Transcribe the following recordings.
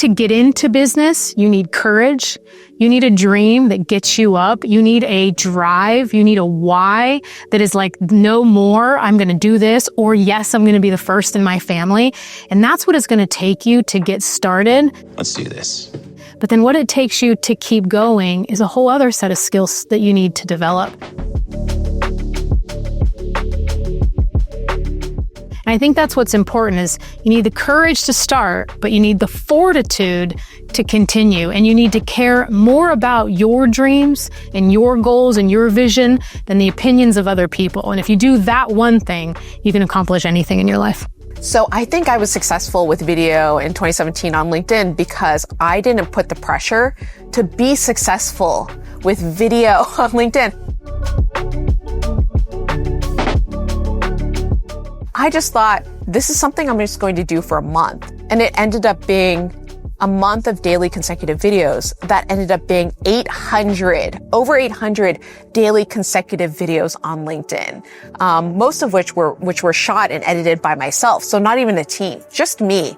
to get into business, you need courage. You need a dream that gets you up. You need a drive. You need a why that is like, no more, I'm going to do this, or yes, I'm going to be the first in my family. And that's what it's going to take you to get started. Let's do this. But then what it takes you to keep going is a whole other set of skills that you need to develop. And I think that's what's important is you need the courage to start, but you need the fortitude to continue. And you need to care more about your dreams and your goals and your vision than the opinions of other people. And if you do that one thing, you can accomplish anything in your life. So I think I was successful with video in 2017 on LinkedIn because I didn't put the pressure to be successful with video on LinkedIn. I just thought, this is something I'm just going to do for a month. And it ended up being a month of daily consecutive videos that ended up being over 800 daily consecutive videos on LinkedIn. Most of which were shot and edited by myself. So not even a team, just me.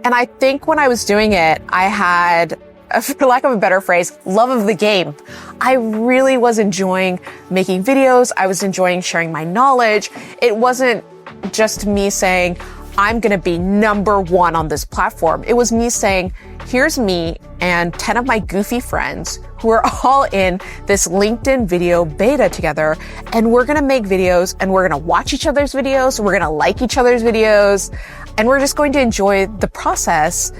And I think when I was doing it, I had, for lack of a better phrase, love of the game. I really was enjoying making videos. I was enjoying sharing my knowledge. It wasn't just me saying, I'm going to be number one on this platform. It was me saying, here's me and 10 of my goofy friends who are all in this LinkedIn video beta together. And we're going to make videos and we're going to watch each other's videos. We're going to like each other's videos and we're just going to enjoy the process.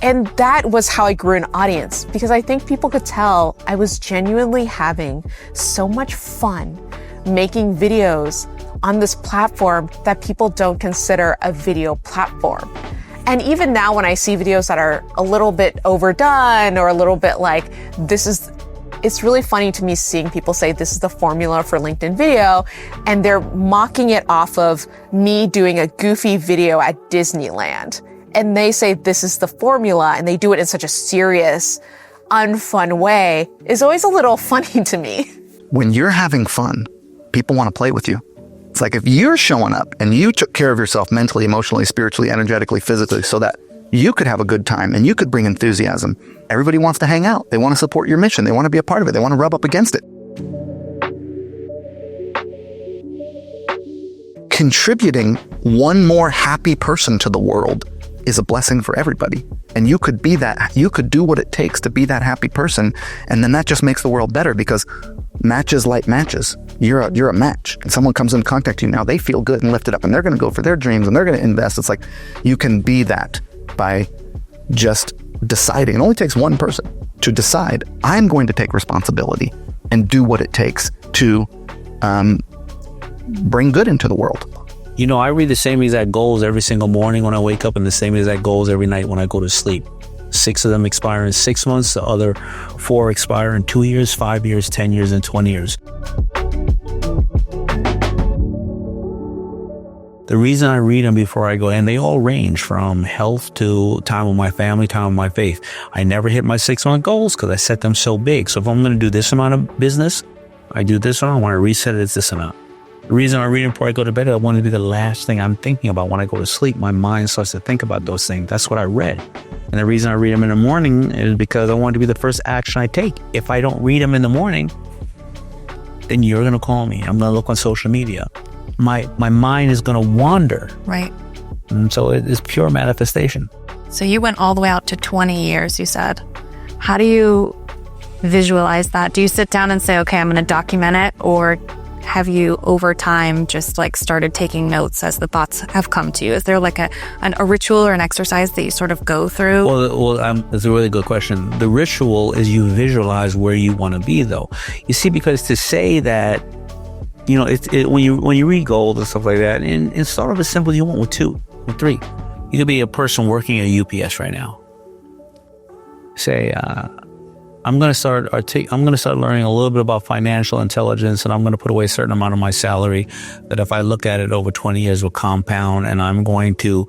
And that was how I grew an audience because I think people could tell I was genuinely having so much fun making videos on this platform that people don't consider a video platform. And even now when I see videos that are a little bit overdone or a little bit like, it's really funny to me seeing people say this is the formula for LinkedIn video, and they're mocking it off of me doing a goofy video at Disneyland. And they say this is the formula, and they do it in such a serious, unfun way, is always a little funny to me. When you're having fun, people want to play with you. It's like if you're showing up and you took care of yourself mentally, emotionally, spiritually, energetically, physically, so that you could have a good time and you could bring enthusiasm. Everybody wants to hang out. They want to support your mission. They want to be a part of it. They want to rub up against it. Contributing one more happy person to the world is a blessing for everybody. And you could be that, you could do what it takes to be that happy person. And then that just makes the world better because matches like matches. You're a match. And someone comes in contact with you now, they feel good and lifted up and they're going to go for their dreams and they're going to invest. It's like you can be that by just deciding. It only takes one person to decide, I'm going to take responsibility and do what it takes to bring good into the world. You know, I read the same exact goals every single morning when I wake up and the same exact goals every night when I go to sleep. 6 of them expire in 6 months. The other 4 expire in 2 years, 5 years, 10 years, and 20 years. The reason I read them before I go, and they all range from health to time with my family, time with my faith. I never hit my 6-month goals because I set them so big. So if I'm going to do this amount of business, I do this amount. When I reset it, it's this amount. The reason I read them before I go to bed, I want to be the last thing I'm thinking about when I go to sleep. My mind starts to think about those things. That's what I read. And the reason I read them in the morning is because I want to be the first action I take. If I don't read them in the morning, then you're going to call me. I'm going to look on social media. My mind is going to wander. Right. And so it is pure manifestation. So you went all the way out to 20 years, you said. How do you visualize that? Do you sit down and say, okay, I'm going to document it? Or have you over time just like started taking notes as the thoughts have come to you? Is there like a ritual or an exercise that you sort of go through? Well, that's a really good question. The ritual is you visualize where you want to be, though. You see, because to say that, you know, when you read goals and stuff like that, and it's sort of as simple as you want with 2 or 3. You could be a person working at UPS right now. Say, I'm going to start learning a little bit about financial intelligence, and I'm going to put away a certain amount of my salary that if I look at it over 20 years will compound, and I'm going to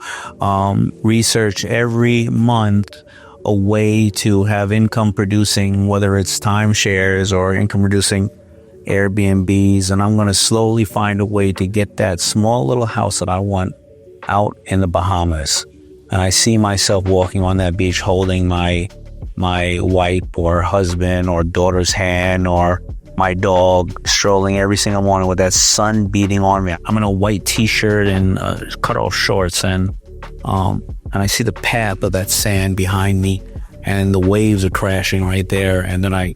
research every month a way to have income producing, whether it's timeshares or income producing Airbnbs, and I'm going to slowly find a way to get that small little house that I want out in the Bahamas. and I see myself walking on that beach holding my wife or husband or daughter's hand, or my dog strolling every single morning with that sun beating on me. I'm in a white t-shirt and cut-off shorts, and I see the path of that sand behind me, and the waves are crashing right there. And then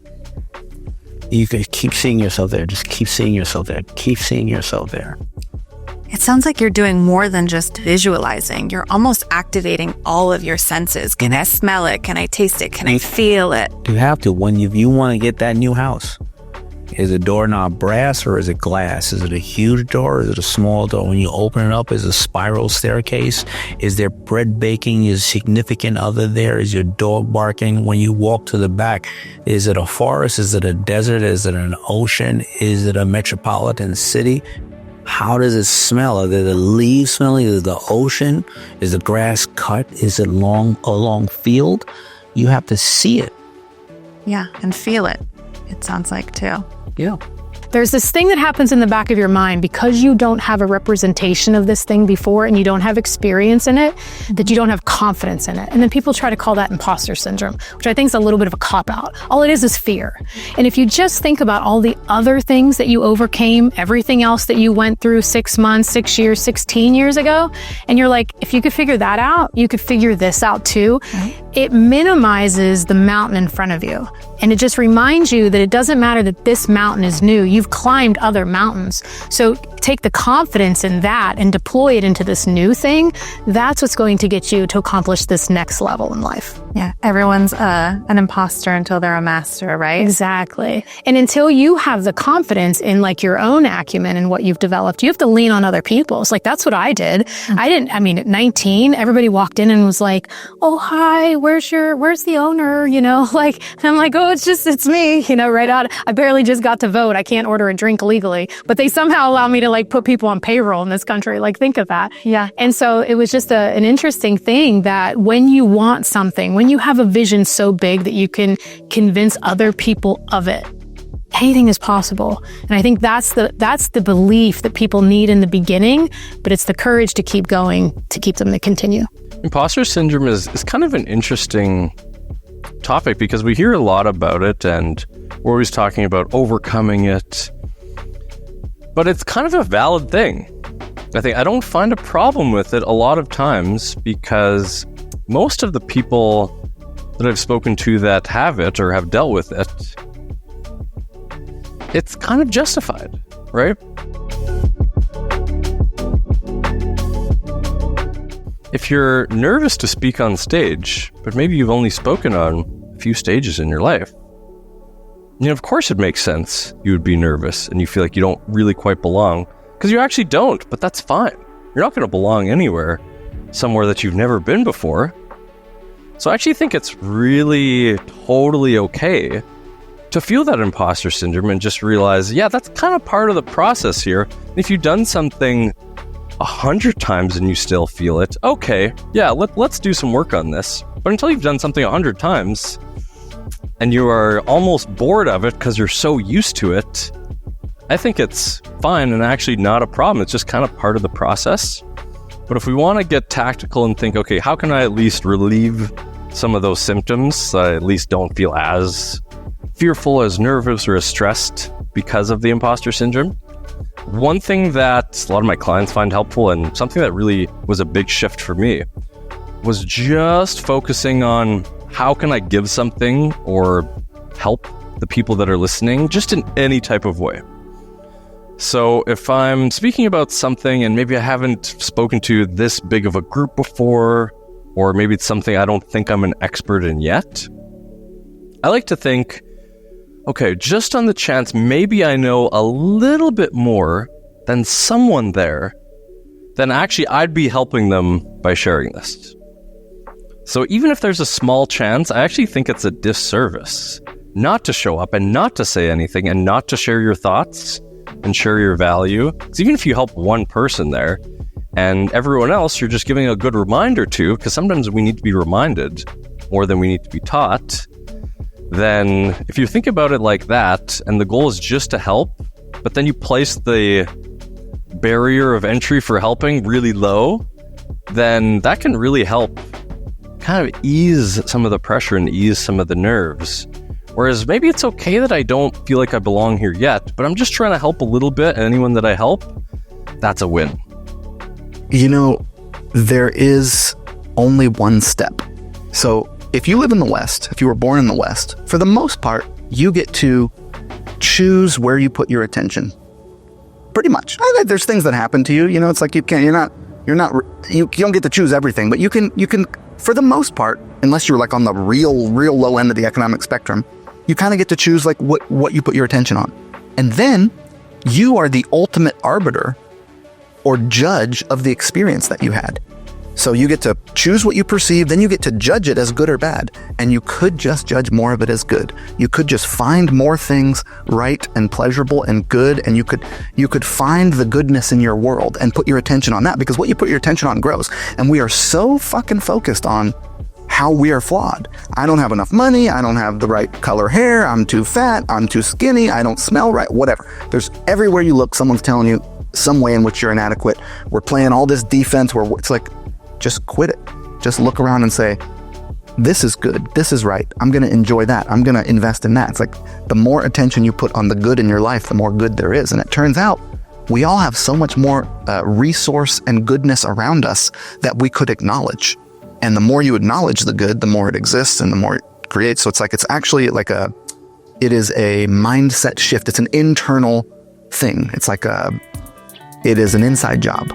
you can keep seeing yourself there. Just keep seeing yourself there. Keep seeing yourself there. It sounds like you're doing more than just visualizing. You're almost activating all of your senses. Can I smell it? Can I taste it? Can I feel it? You have to. When you want to get that new house, is a doorknob brass or is it glass? Is it a huge door or is it a small door? When you open it up, is it a spiral staircase? Is there bread baking? Is significant other there? Is your dog barking? When you walk to the back, is it a forest? Is it a desert? Is it an ocean? Is it a metropolitan city? How does it smell? Are there the leaves smelling? Is it the ocean? Is the grass cut? Is it a long field? You have to see it. Yeah, and feel it. It sounds like too. Yeah. There's this thing that happens in the back of your mind because you don't have a representation of this thing before and you don't have experience in it, that you don't have confidence in it. And then people try to call that imposter syndrome, which I think is a little bit of a cop-out. All it is fear. And if you just think about all the other things that you overcame, everything else that you went through 6 months, 6 years, 16 years ago, and you're like, if you could figure that out, you could figure this out too. It minimizes the mountain in front of you. And it just reminds you that it doesn't matter that this mountain is new. You've climbed other mountains. So take the confidence in that and deploy it into this new thing. That's what's going to get you to accomplish this next level in life. Yeah, everyone's an imposter until they're a master, right? Exactly. And until you have the confidence in like your own acumen and what you've developed, you have to lean on other people. It's like, that's what I did. At 19, everybody walked in and was like, oh, hi, where's the owner? You know, like, and I'm like, oh, it's me, you know, right out. I barely just got to vote. I can't order a drink legally, but they somehow allow me to like put people on payroll in this country. Like, think of that. Yeah. And so it was just an interesting thing that when you want something, when you have a vision so big that you can convince other people of it, anything is possible. And I think that's the belief that people need in the beginning, but it's the courage to keep going to keep them to continue. Imposter syndrome is kind of an interesting topic because we hear a lot about it and we're always talking about overcoming it. But it's kind of a valid thing. I don't find a problem with it a lot of times because most of the people that I've spoken to that have it or have dealt with it, it's kind of justified, right? If you're nervous to speak on stage, but maybe you've only spoken on a few stages in your life, you know, of course it makes sense you would be nervous and you feel like you don't really quite belong, because you actually don't, but that's fine. You're not going to belong anywhere, somewhere that you've never been before. So I actually think it's really totally okay to feel that imposter syndrome and just realize, yeah, that's kind of part of the process here. And if you've done something 100 times and you still feel it, okay, yeah, let's do some work on this. But until you've done something 100 times and you are almost bored of it because you're so used to it, I think it's fine and actually not a problem. It's just kind of part of the process. But if we want to get tactical and think, okay, how can I at least relieve some of those symptoms so I at least don't feel as fearful, as nervous, or as stressed because of the imposter syndrome? One thing that a lot of my clients find helpful, and something that really was a big shift for me, was just focusing on how can I give something or help the people that are listening just in any type of way. So if I'm speaking about something and maybe I haven't spoken to this big of a group before, or maybe it's something I don't think I'm an expert in yet, I like to think, okay, just on the chance maybe I know a little bit more than someone there, then actually I'd be helping them by sharing this. So even if there's a small chance, I actually think it's a disservice not to show up and not to say anything and not to share your thoughts and share your value. Because even if you help one person there and everyone else, you're just giving a good reminder to, because sometimes we need to be reminded more than we need to be taught. Then if you think about it like that, and the goal is just to help, but then you place the barrier of entry for helping really low, then that can really help kind of ease some of the pressure and ease some of the nerves. Whereas maybe it's okay that I don't feel like I belong here yet, but I'm just trying to help a little bit, and anyone that I help, that's a win. You know, there is only one step. So if you live in the West, if you were born in the West, for the most part, you get to choose where you put your attention. Pretty much. There's things that happen to you. You know, it's like you don't get to choose everything, but you can, for the most part, unless you're like on the real low end of the economic spectrum, you kind of get to choose like what you put your attention on. And then you are the ultimate arbiter or judge of the experience that you had. So you get to choose what you perceive, then you get to judge it as good or bad. And you could just judge more of it as good. You could just find more things right and pleasurable and good, and you could find the goodness in your world and put your attention on that, because what you put your attention on grows. And we are so fucking focused on how we are flawed. I don't have enough money, I don't have the right color hair, I'm too fat, I'm too skinny, I don't smell right, whatever. There's everywhere you look, someone's telling you some way in which you're inadequate. We're playing all this defense where it's like, just quit it. Just look around and say, this is good. This is right. I'm going to enjoy that. I'm going to invest in that. It's like the more attention you put on the good in your life, the more good there is. And it turns out we all have so much more resource and goodness around us that we could acknowledge. And the more you acknowledge the good, the more it exists and the more it creates. So it's like, it's actually like it is a mindset shift. It's an internal thing. It's like it is an inside job.